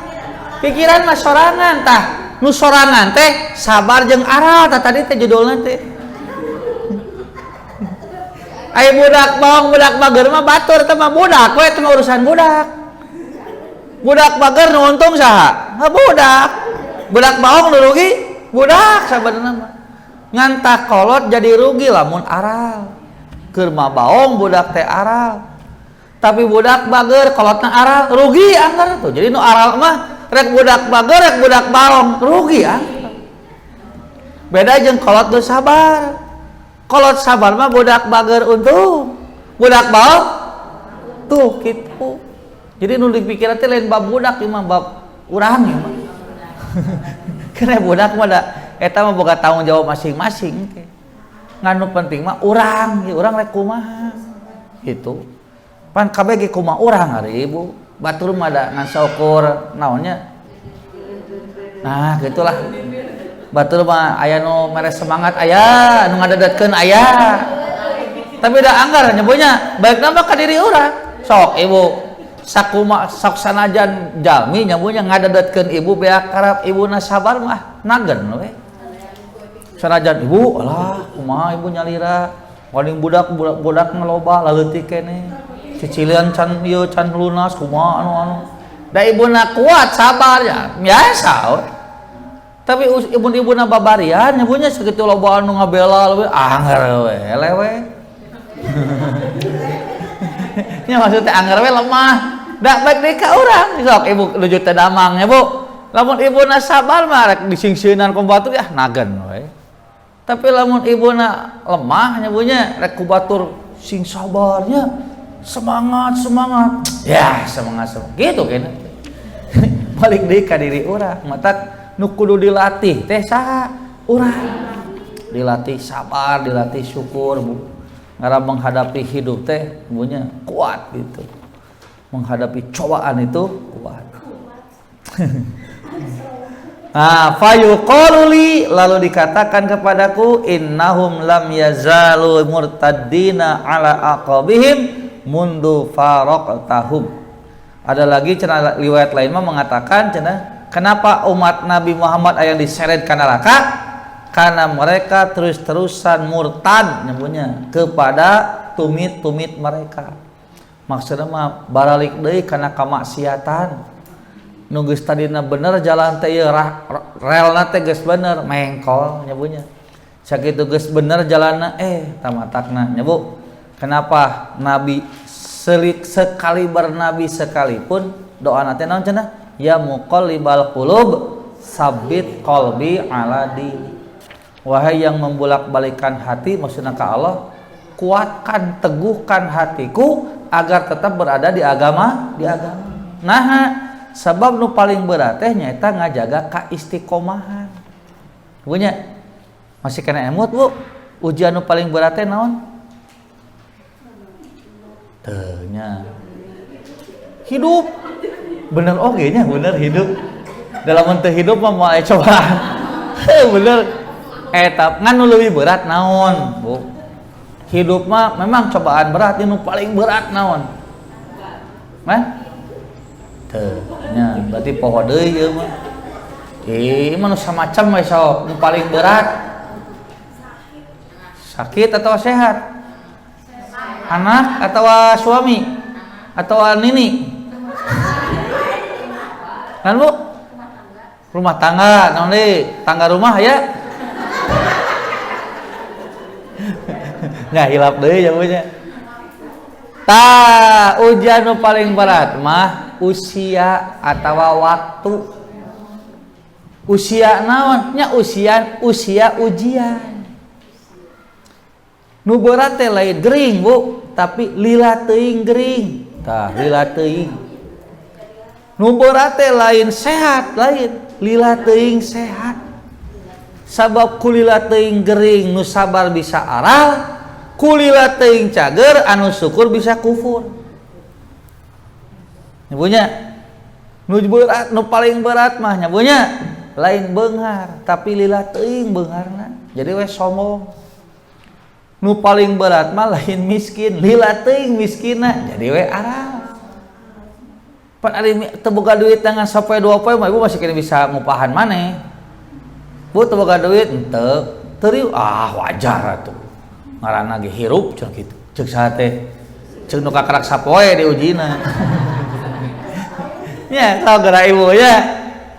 Pikiran mah sorangan tah. Nu sorangan teh sabar jeung aral tah tadi teh judulna teh. Aya budak bawang budak bager mah batur teh mah budak we teh urusan budak. Budak bager nu untung saha? Budak. Budak bawang nu rugi budak sabenerna mah. Ngantah kolot jadi rugi lamun aral. Keur mah baong budak teh aral. Tapi budak bager kolotna aral rugi anggar tuh. Jadi nu aral mah rek budak bager rek budak baong rugi anggar. Beda jeung kolot nu sabar. Kolot sabar mah budak bager untung. Budak baong tuh kitu. Jadi nu dipikir teh lain bab budak ieu mah bab urang ieu mah. Karena budak mah da eta mah boga tanggung jawab masing-masing teh. Nganu penting mah urang, urang rek kumaha. Gitu. Pan kabeh ge kumaha urang ari Ibu. Batur mah da ngan saukur naonnya. Nah, gitulah. Batur mah aya nu mere semangat aya, nu ngadadetkeun aya. Tapi da anggar nyebutnya baikna mah ka diri urang. Sok Ibu sakuma sok sanajan jalmi nyebutnya ngadadetkeun Ibu beak karab ibuna sabar mah nagen we. Sanajan Ibu alah kumaha Ibu nyalira paling budak ngeloba laleutik keneh cicilan can ieu can lunas kumaha anu da ibuna kuat sabar ya biasa we. Tapi ibuna babarian nyebunya sakitu loba anu ngabela we anger we lewe. Nya maksudnya anger we lemah da baik deui ka urang sok Ibu nuju teh damang nya Bu. Lamun ibuna sabar mah rek disingsieunan ku batur ya nagen we. Tapi lamun ibuna lemah nyebunya rek ku batur sing sabarnya semangat ya semangat gitu kena balik deui ka diri urang matak nu kudu dilatih teh saha urang dilatih sabar dilatih syukur Bu ngaran menghadapi hidup teh punya kuat gitu menghadapi cobaan itu kuat. Nah, fayuqaluli lalu dikatakan kepadaku innahum lam yazalu murtaddina ala aqabihim mundu faraqtahum. Ada lagi cenah riwayat lain mah mengatakan cenah kenapa umat Nabi Muhammad aya diseret ka neraka? Karena mereka terus-terusan murtad nyebutnya kepada tumit-tumit mereka. Maksudna mah baralik deui kana kamaksiatan. Nu geus tadina bener jalan teh ieu relna teh geus bener mengkol nyebutnya. Sakitu geus bener jalanna tamatakna nyebu. Kenapa Nabi sekali bernabi sekalipun doa teh naon cenah? Ya muqallibal qulub sabbit qalbi ala dini. Wahai yang membolak-balikan hati maksudna ka Allah, kuatkan teguhkan hatiku agar tetap berada di agama. Nah, sabab nu paling berat teh nyaeta ngajaga kaistiqomahan. Punya masih kena emut Bu. Ujian nu paling berat teh naon? Teu nya. Hidup. Bener oge nya, bener hidup. Dalam teu hidup mah moal cobaan. Bener. Eta ngan nu leuwih berat naon, Bu? Hidup mah memang cobaan berat, nu paling berat naon? Teu nya, berarti poho deui ieu mah. Mah nu samacam we sok, nu paling berat. Sakit atau sehat? Anak atau suami? Atau nini? Kan Bu? Rumah tangga, naon deui? Tangga rumah ya? Nggak hilap deui ya punya. Ujian nu paling berat mah usia atau waktu. Usia naon? Nya usia ujian. Nu berat teh lain gering Bu, tapi lila teuing gering. Tah lila teuing. Nu berat teh lain sehat, lain lila teuing sehat. Sabab kulila teuing gering nu sabar bisa aral, kulila teuing cager anu syukur bisa kufur. Nyabunya nu berat, nu paling berat mah nyabunya lain beunghar, tapi lila teuing beungharna. Jadi we sombong. Nu paling berat mah lain miskin, lila teuing miskinna, jadi we aral. Pan ari teu boga duit dengan sapoe dua poe mah ibu masih kena bisa ngupahan maneh. Bu teu boga duit henteu, teu wajar atuh. Ngaranna ge hirup cenah kitu. Ceuk saha teh? Ceuk nu kakarak sapoe di ujina. Ya, tau geura ibu ya.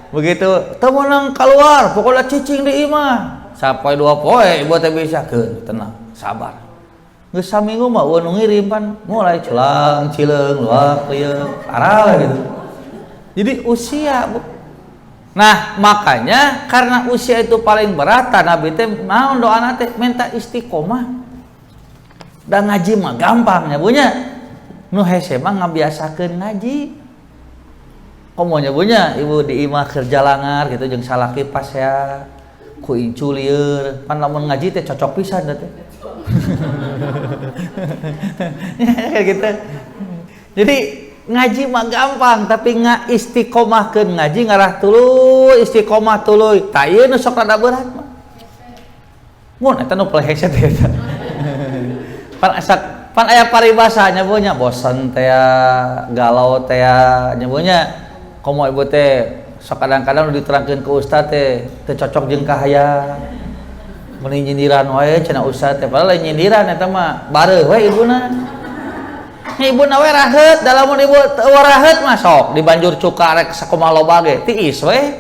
Begitu, teu meunang keluar, pokoknya cicing di imah. Sapoe dua poe ibu teh bisa keun, tenang, sabar. Geus saminggu mah nu ngirim pan mulai celang cileung luak lieu aral gitu. Jadi usia, Bu. Nah, makanya karena usia itu paling berat, Nabi teh naon doana teh minta istiqomah. Dan ngaji mah gampang nya bunya. Nu hese mah ngabiasakeun ngaji. Komonya bunya ibu di imah kerja langar gitu jeung salaki pas ya ku incu lieur. Pan lamun ngaji teh cocok pisan teh. Ya gitu. Jadi ngaji mah gampang tapi istiqomahkeun ngaji ngarah tuluy istiqomah tuluy. Tah ieu nu sok rada berat mah. Mun eta nu pleheset eta. Pan aya paribasa nyabonya bosan teh galau teh nyabonya komo ibu teh sok kadang-kadang diterangkeun ku ustaz teh teu cocok jeung kahaya. Meni nyindiran wae cenah ustaz teh padahal nyindiran eta mah bareuh we ibuna. Ibuna we raheut, da lamun ibu teu raheut mah sok dibanjur cuka rek sakumaha loba ge tiis we.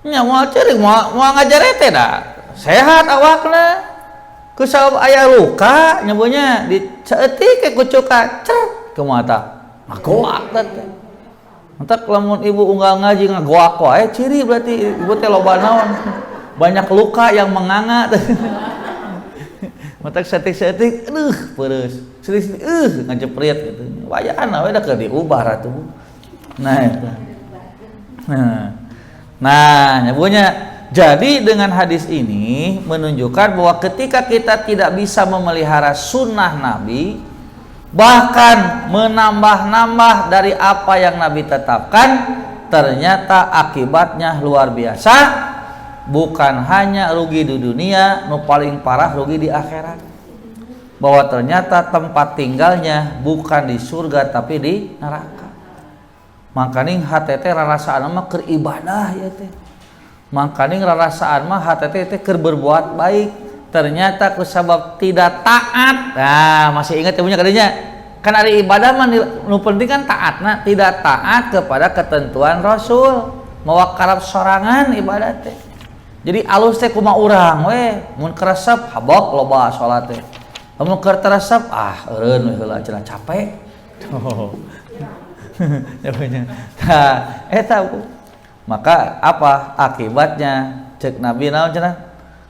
Nya moal ceurik moal ngajar teh da. Sehat awakna. Ku sabab aya luka nyabunya diceeutik ku cuka cret kumaha tah. Magoak teh. Entak lamun ibu unggal ngaji ngagoak wae ciri berarti ibu teh loba naon. Banyak luka yang menganga. Matak setik-setik, peureuss. Setik-setik, ngajepret gitu. Wayaan we da keur diubah atuh. Nah, eta. Nah, nyabunya jadi dengan hadis ini menunjukkan bahwa ketika kita tidak bisa memelihara sunnah Nabi, bahkan menambah-nambah dari apa yang Nabi tetapkan, ternyata akibatnya luar biasa. Bukan hanya rugi di dunia, nu paling parah rugi di akhirat. Bahwa ternyata tempat tinggalnya bukan di surga tapi di neraka. Makanya hati teh rarasaan mah keur ibadah ya teh. Makanya rarasaan mah hati teh keur berbuat baik. Ternyata kusabab tidak taat. Nah, masih ingat ibunya kadinya? Kan ari ibadah mah nu penting kan taatna, tidak taat kepada ketentuan Rasul. Mawakarab sorangan ibadah teh. Jadi alus teh kumaha urang we, mun keresep habok loba salat teh. Mun keur teresep eureun we heula cenah capek. Tah eta maka apa akibatnya cek Nabi naon cenah?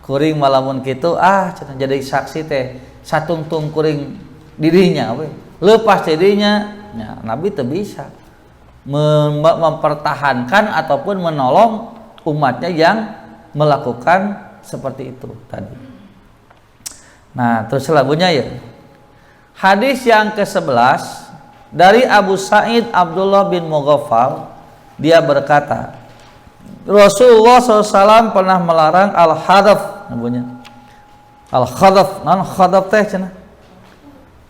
Kuring malamun kitu cenah jadi saksi teh satungtung kuring dirinya we. Leupas dirinya nya Nabi teu bisa mempertahankan ataupun menolong umatnya yang melakukan seperti itu tadi. Nah, terus selanjutnya ya. Hadis yang ke-11 dari Abu Sa'id Abdullah bin Mughaffal, dia berkata, Rasulullah SAW pernah melarang al-khadaf, namanya. Al-khadaf, non khadaf teh cenah.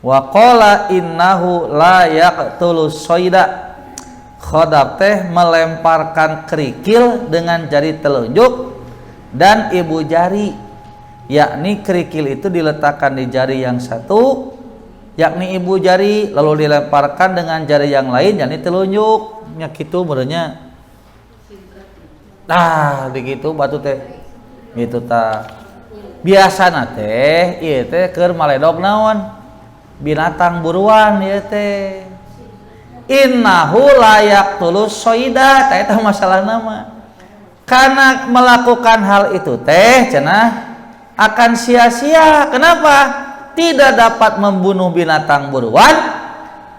Wa qala innahu la yaqtulu soida. Khadaf teh melemparkan kerikil dengan jari telunjuk dan ibu jari, yakni kerikil itu diletakkan di jari yang satu, yakni ibu jari, lalu dilemparkan dengan jari yang lain, yakni telunjuk. Nya kitu beureunya. Nah, begitu batu teh. Gitu tah. Biasana teh ieu teh keur maledog naon? Binatang buruan ieu teh. Innahu la yaqtulus soida, eta masalah nama. Karena melakukan hal itu teh cenah akan sia-sia. Kenapa? Tidak dapat membunuh binatang buruan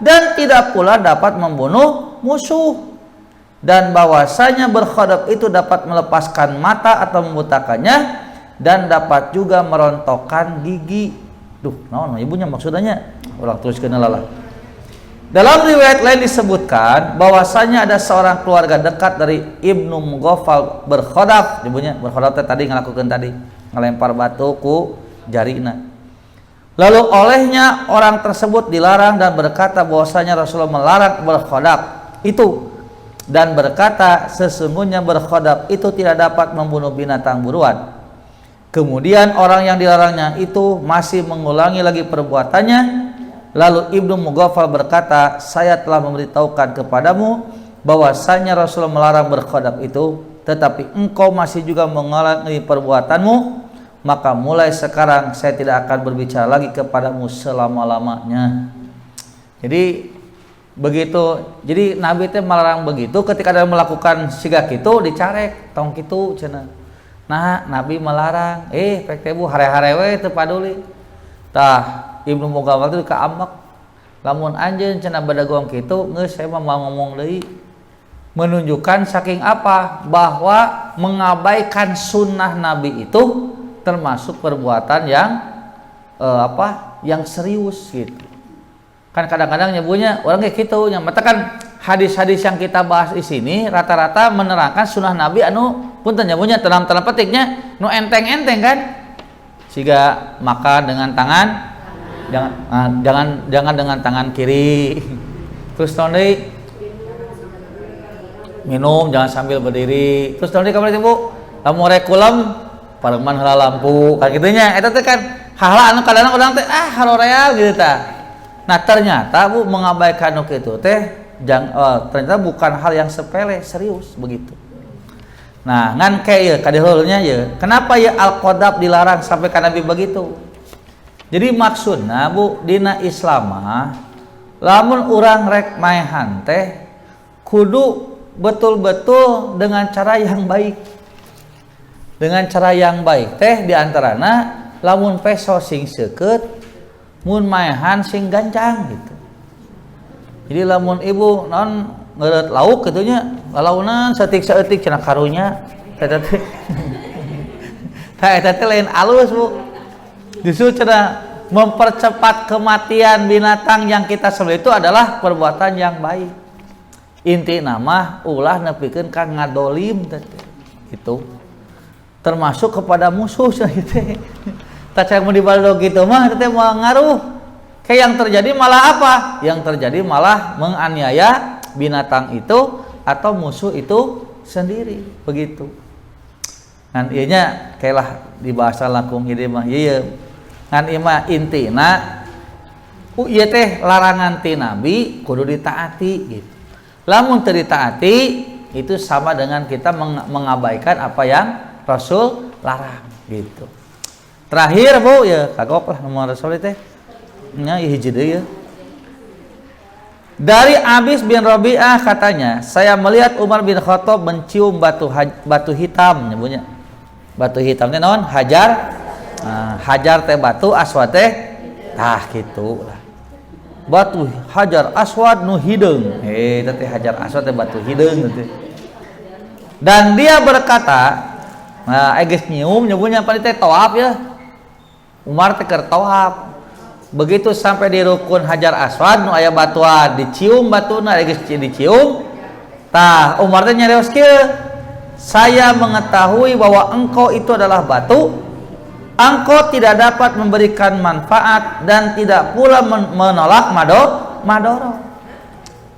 dan tidak pula dapat membunuh musuh. dan bahwasanya berkhadab itu dapat melepaskan mata atau membutakannya dan dapat juga merontokkan gigi. Duh, naon ibunya maksudnya? Ulang teruskeun lah. Dalam riwayat lain disebutkan bahwasanya ada seorang keluarga dekat dari Ibnu Mughaffal berkhadab, ibunya berkhadab tadi ngelakukan tadi, ngelempar batu ku jarina. Lalu olehnya orang tersebut dilarang dan berkata bahwasanya Rasulullah melarang berkhadab itu dan berkata sesungguhnya berkhadab itu tidak dapat membunuh binatang buruan. Kemudian orang yang dilarangnya itu masih mengulangi lagi perbuatannya. Lalu Ibnu Mughaffal berkata, saya telah memberitahukan kepadamu bahwasanya Rasulullah melarang berkhadab itu, tetapi engkau masih juga mengulangi perbuatanmu, maka mulai sekarang saya tidak akan berbicara lagi kepadamu selama-lamanya. Jadi begitu, jadi Nabi teh melarang begitu ketika ada melakukan siga kitu dicarek tong kitu cenah. Nah, Nabi melarang, pek teh bu hare-hare we teu paduli. Tah Ibnu Mughaffal itu keambek, lamun anjeun cenah badaguang kitu geus saya mah mau ngomong deui. Menunjukkan saking apa? Bahwa mengabaikan sunnah Nabi itu termasuk perbuatan yang yang serius gitu. Kan kadang-kadang nyebunya orang kayak gitu, yang mata kan hadis-hadis yang kita bahas di sini rata-rata menerangkan sunnah Nabi anu punten nyebunya dalam petiknya nu enteng-enteng kan. Siga makan dengan tangan jangan dengan tangan kiri. Terus tadi minum jangan sambil berdiri. Terus tadi kamar ibu lamun rekulem pareman heula lampu kan kitunya. Eta teh kan hal-hal anu kadang-kadang urang teh haroreal gitu tah. Nah ternyata bu mengabaikan nu kitu teh ternyata bukan hal yang sepele, serius begitu. Nah ngan kayak ieu kadihulnya ya. Kenapa ya al-qadab dilarang sampai ka Nabi begitu? Jadi maksudna bu dina Islam lamun urang rek maehan teh kudu betul-betul dengan cara yang baik. Dengan cara yang baik teh diantarana lamun peso sing seukeut, mun maehan sing gancang gitu. Jadi lamun ibu non ngeureut lauk kitunya, lalaunan saeutik-saeutik cenah karunya eta teh. Tah eta teh lain alus bu. Justru cenah mempercepat kematian binatang yang kita sembelih itu adalah perbuatan yang baik. Inti nama ulah nepikeun ka ngadolim teh. Itu termasuk kepada musuh gitu. Tak cak mau dibaldo gitu mah teh mau ngaruh. Kayak yang terjadi malah apa? Yang terjadi malah menganiaya binatang itu atau musuh itu sendiri begitu. Kan ieu nya kayalah dibahasa langkung ieu mah ieu. Kan ieu mah intina ieu teh larangan ti Nabi kudu ditaati gitu. Lamun teu ditaati itu sama dengan kita mengabaikan apa yang Rasul larang gitu. Terakhir bu ya kagok lah nomor Rasul teh nya hiji deui ya. Dari Abis bin Rabi'ah katanya, saya melihat Umar bin Khattab mencium batu hitam nyebutnya. Batu hitam teh naon? Hajar. Hajar teh batu, aswad teh tah kitu lah. Batu hajar aswad nu hideung. Teh hajar aswad teh batu hideung teh. Dan dia berkata, geus nyium nyebutnya apa teh tawaf ya. Umar teh keur tawaf. Begitu sampai di rukun hajar aswad nu aya batuan dicium batuna geus dicium. Tah Umar teh nyareos kieu. Saya mengetahui bahwa engkau itu adalah batu. Engkau tidak dapat memberikan manfaat dan tidak pula menolak madorot.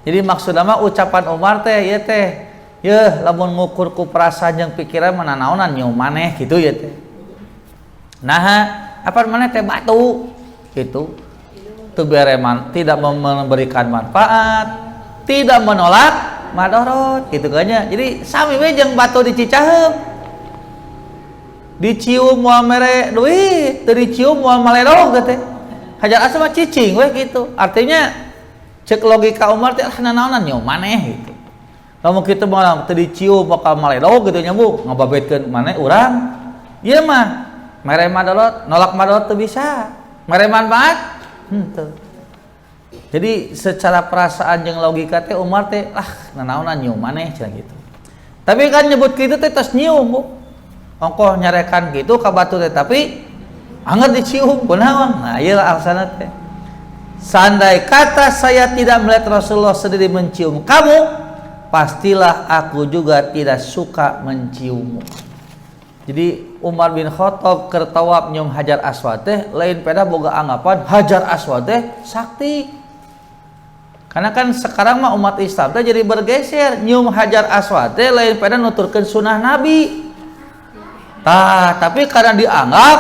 Jadi maksudna mah ucapan Umar teh ieu teh, yeuh lamun ngukur ku perasaan jeung pikiran mana naonan nyium maneh kitu ya teh. Nah, apa maneh teh batu gitu. Teu bereman, tidak memberikan manfaat, tidak menolak madorot gitu kan nya. Jadi sami we jeung batu dicicaheum. Dicium moal mere duit, teu dicium moal maledog teh. Hajar aswad mah cicing we gitu. Artinya cek logika Umar teh naonan nyium maneh gitu. Lamun kitu mah teu dicium bakal maledog gitu nya Bu, ngababetkeun maneh urang. Ieu mah mere madorot, nolak madorot teu bisa. Mere manfaat? Henteu. Jadi secara perasaan jeung logika teh Umar teh nanaonan nyium maneh cenah gitu. Tapi kan nyebut kitu teh tos nyium Bu. Ongkoh nyarekan gitu ka batu teh tapi angger dicium kunaon. Nah ieu alasanna teh. Seandai kata saya tidak melihat Rasulullah sendiri mencium kamu, pastilah aku juga tidak suka menciummu. Jadi Umar bin Khattab keur tawaf nyium Hajar Aswad teh lain peda boga anggapan Hajar Aswad teh sakti. Karena kan sekarang mah umat Islam teh jadi bergeser nyium Hajar Aswad teh lain peda nuturkeun sunah Nabi. Tapi karena dianggap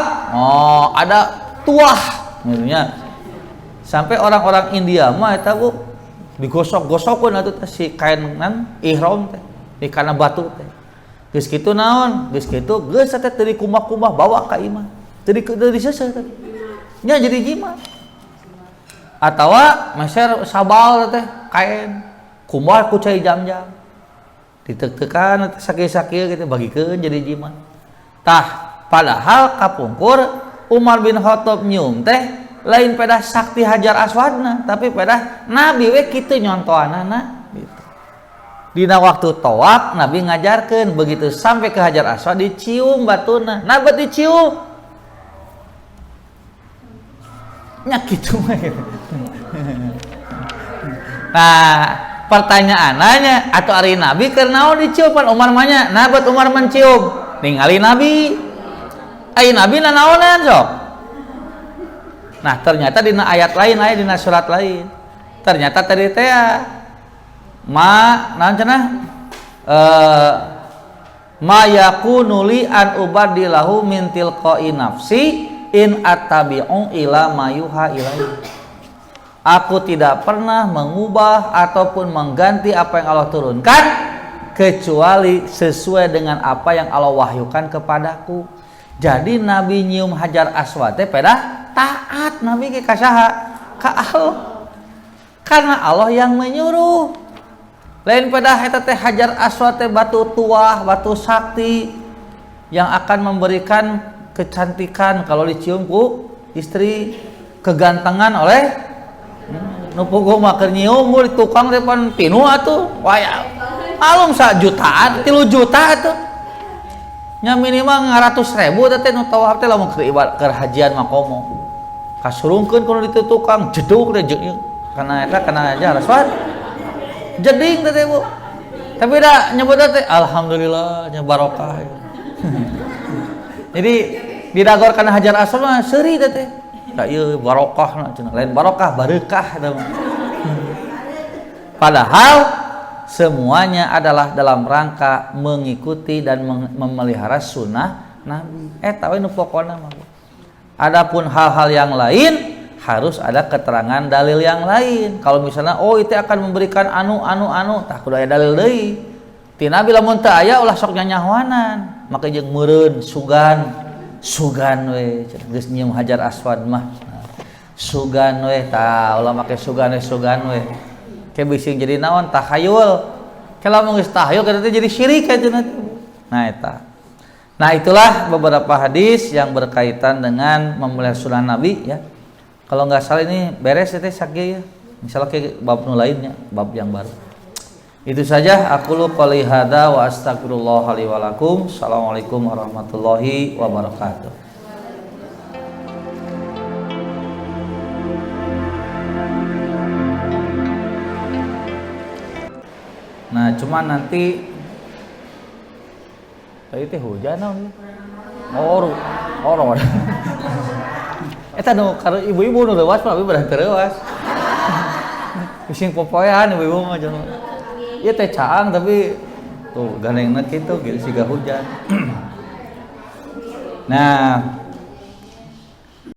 ada tuah gitu. Sampai orang-orang India mah eta Bu digosok-gosokkeun atuh si kaenan ihram teh di kana batu teh. Geus kitu naon? Geus kitu geus teh teu kumbah-kumbah bawa ka imah. Teu diseuseut teh. Nya jadi jimat. Atawa meser sabal teh kain kumbah ku cai jam-jam. Ditek-tekan sakit-sakit gitu bagikeun jadi jimat. Padahal kapungkur Umar bin Khattab nyium teh lain pada sakti Hajar Aswadna, tapi pada Nabi we kitu nyontoanana gitu. Dina waktu tawaf Nabi ngajarkeun begitu sampai ke Hajar Aswad dicium batuna. Nah bet dicium. Nya kitu we. Nah, pertanyaannya atuh ari Nabi keur naon dicium pan Umar mah nya? Nah bet Umar mencium, ningali Nabi. Ai Nabi nanaonan sok? Nah ternyata dina ayat lain dina surat lain ternyata tadi teh naon cenah ma yakunu li an ubadilahu min tilqa'i nafsi in attabi'u ila ma yuha ilaihi. Aku tidak pernah mengubah ataupun mengganti apa yang Allah turunkan kecuali sesuai dengan apa yang Allah wahyukan kepadaku. Jadi Nabi nyium Hajar Aswad teh pada taat Nabi ke kasaha ka Allah karena Allah yang menyuruh. Lain pada eta teh Hajar Aswad teh batu tuah, batu sakti yang akan memberikan kecantikan kalau dicium ku istri, kegantengan oleh nu puguh mah keur nyium di tukang teh pan pinu atuh waya alum 1 jutaan 3 juta atuh nya minimal 100.000 teh nu tawaf teh lamun keur hajian mah komo kasurungkeun kudu di tukang jeduk teh kana eta kana Hajar Aswad jeding teh Bu. Tapi da nyebut teh alhamdulillah nya barokah. Jadi didagor kana Hajar Aswad mah seuri teh. Da ieu barokahna cenah lain barokah barekah eta. Padahal semuanya adalah dalam rangka mengikuti dan memelihara sunnah Nabi. Eta we nu pokona mah. Adapun hal-hal yang lain harus ada keterangan dalil yang lain. Kalau misalnya itu akan memberikan anu tah kudu aya dalil deui. Ti Nabi lamun teu aya ulah sok nyanyahoanan. Maka jeung meureun sugan we geus nyium Hajar Aswad mah. Sugan we tah ulah make sugan we. Ke bising jadi naon tahayul. Kalau mau geus tahayul kada jadi syirik aja. Nah eta. Nah itulah beberapa hadis yang berkaitan dengan memelihara sunnah Nabi ya. Kalau nggak salah ini beres itu sakit ya. Misalnya kayak bab nu lainnya, bab yang baru. Itu saja aku lu qouli hada wa astagfirullah li wa lakum. Assalamualaikum warahmatullahi wabarakatuh. Nah, cuman nanti tadi teh hujan naon. Oro. Eta nu karo ibu-ibu nu leuwas mah berarti tereuwas. Bising popoean ibu-ibu mah jeung. Ieu teh caang tapi tuh gandengna kitu siga hujan. Nah,